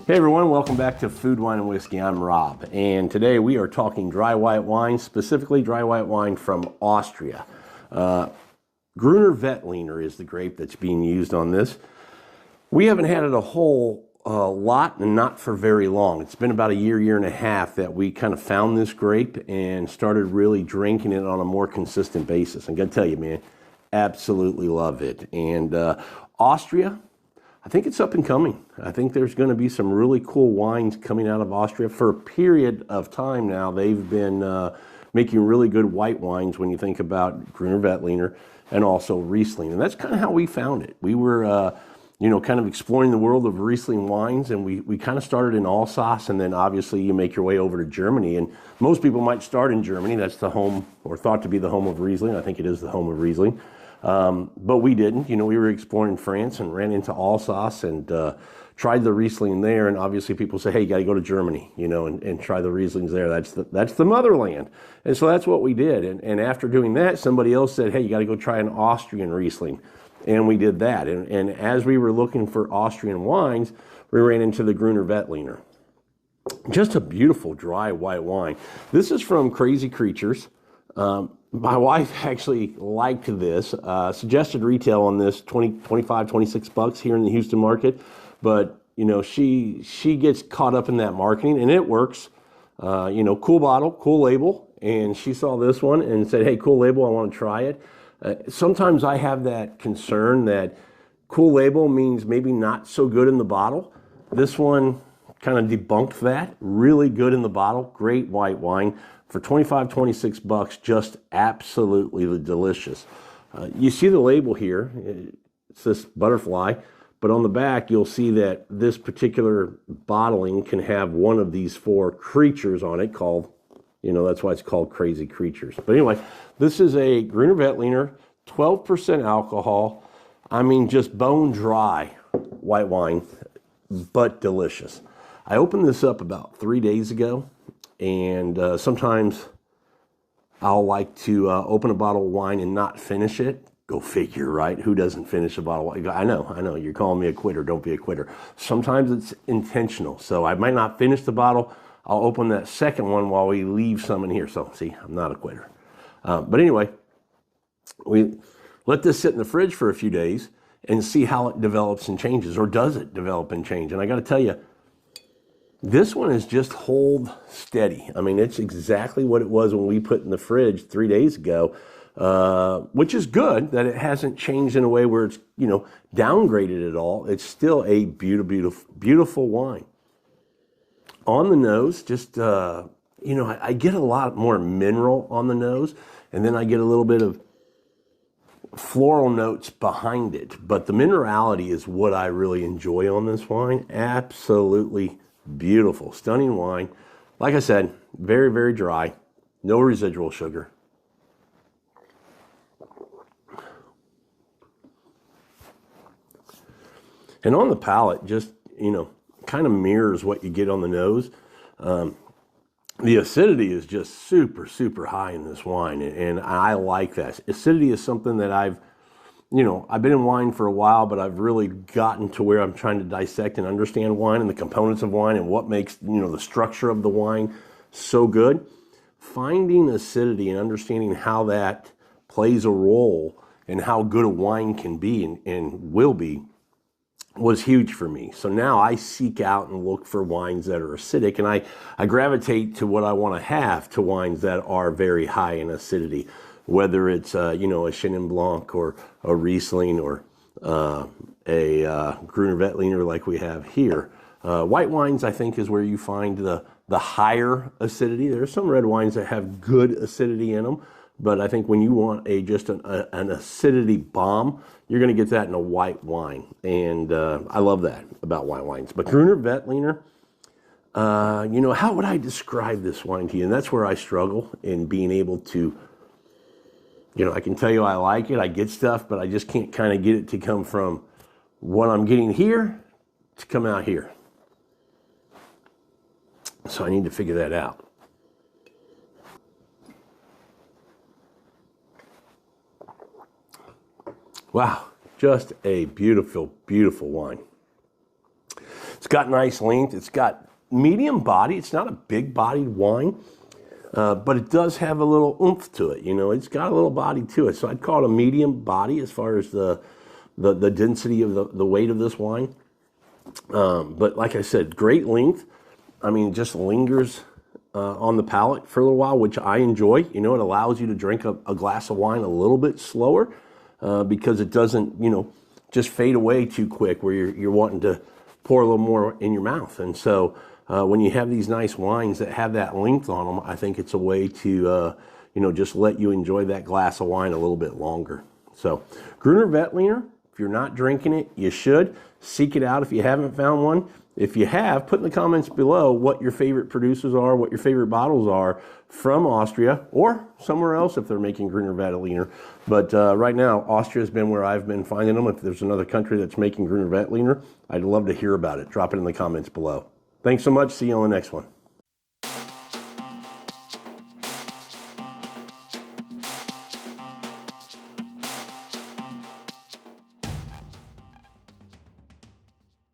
Hey everyone, welcome back to Food, Wine, and Whiskey. I'm Rob, and today we are talking dry white wine, specifically dry white wine from Austria. Gruner Veltliner is the grape that's being used on this. We haven't had it a whole lot, and not for very long. It's been about a year and a half that we kind of found this grape and started really drinking it on a more consistent basis. I'm gonna tell you, man, absolutely love it. And Austria, I think it's up and coming. I think there's going to be some really cool wines coming out of Austria. For a period of time now, they've been making really good white wines when you think about Gruner Veltliner and also Riesling. And that's kind of how we found it. We were, kind of exploring the world of Riesling wines, and we kind of started in Alsace, and then obviously you make your way over to Germany. And most people might start in Germany. That's the home, or thought to be the home of Riesling. I think it is the home of Riesling. But we didn't. We were exploring France and ran into Alsace and tried the Riesling there. And obviously people say, hey, you got to go to Germany, and try the Rieslings there. That's the motherland. And so that's what we did. And after doing that, somebody else said, hey, you got to go try an Austrian Riesling. And we did that. And as we were looking for Austrian wines, we ran into the Gruner Veltliner. Just a beautiful dry white wine. This is from Crazy Creatures. My wife actually liked this. Suggested retail on this, 25, 26 bucks here in the Houston market. But, she gets caught up in that marketing, and it works. Cool bottle, cool label. And she saw this one and said, hey, cool label, I want to try it. Sometimes I have that concern that cool label means maybe not so good in the bottle. This one kind of debunked that. Really good in the bottle, great white wine. For 25, 26 bucks, just absolutely delicious. You see the label here, it's this butterfly, but on the back you'll see that this particular bottling can have one of these four creatures on it called, that's why it's called Crazy Creatures. But anyway, this is a Gruner Veltliner, 12% alcohol. I mean, just bone dry white wine, but delicious. I opened this up about 3 days ago. And sometimes I'll like to open a bottle of wine and not finish it. Go figure, right? Who doesn't finish a bottle of wine? I know. You're calling me a quitter. Don't be a quitter. Sometimes it's intentional. So I might not finish the bottle. I'll open that second one while we leave some in here. So see, I'm not a quitter. But anyway, we let this sit in the fridge for a few days and see how it develops and changes. Or does it develop and change? And I got to tell you, this one is just hold steady. I mean, it's exactly what it was when we put in the fridge 3 days ago, which is good that it hasn't changed in a way where it's, downgraded at all. It's still a beautiful wine. On the nose, just, I get a lot more mineral on the nose, and then I get a little bit of floral notes behind it. But the minerality is what I really enjoy on this wine. Absolutely beautiful, stunning wine. Like I said, very, very dry, no residual sugar. And on the palate, just, kind of mirrors what you get on the nose. The acidity is just super, super high in this wine, and I like that. Acidity is something that I've been in wine for a while, but I've really gotten to where I'm trying to dissect and understand wine and the components of wine and what makes, the structure of the wine so good. Finding acidity and understanding how that plays a role in how good a wine can be and will be was huge for me. So now I seek out and look for wines that are acidic, and I gravitate to what I want to have, to wines that are very high in acidity. Whether it's a Chenin Blanc or a Riesling or a Gruner Veltliner like we have here. White wines, I think, is where you find the higher acidity. There are some red wines that have good acidity in them, but I think when you want just an acidity bomb, you're going to get that in a white wine. And I love that about white wines. But Gruner Veltliner, how would I describe this wine to you? And that's where I struggle in being able to, I can tell you I like it, I get stuff, but I just can't kind of get it to come from what I'm getting here to come out here. So I need to figure that out. Wow, just a beautiful, beautiful wine. It's got nice length. It's got medium body. It's not a big bodied wine, but it does have a little oomph to it. You know, it's got a little body to it. So I'd call it a medium body as far as the density of the weight of this wine. But like I said, great length. I mean, just lingers on the palate for a little while, which I enjoy. You know, it allows you to drink a glass of wine a little bit slower because it doesn't, you know, just fade away too quick where you're wanting to pour a little more in your mouth. And so when you have these nice wines that have that length on them, I think it's a way to, you know, just let you enjoy that glass of wine a little bit longer. So Gruner Veltliner, if you're not drinking it, you should. Seek it out if you haven't found one. If you have, put in the comments below what your favorite producers are, what your favorite bottles are from Austria or somewhere else if they're making Gruner Veltliner. But right now, Austria has been where I've been finding them. If there's another country that's making Gruner Veltliner, I'd love to hear about it. Drop it in the comments below. Thanks so much. See you on the next one.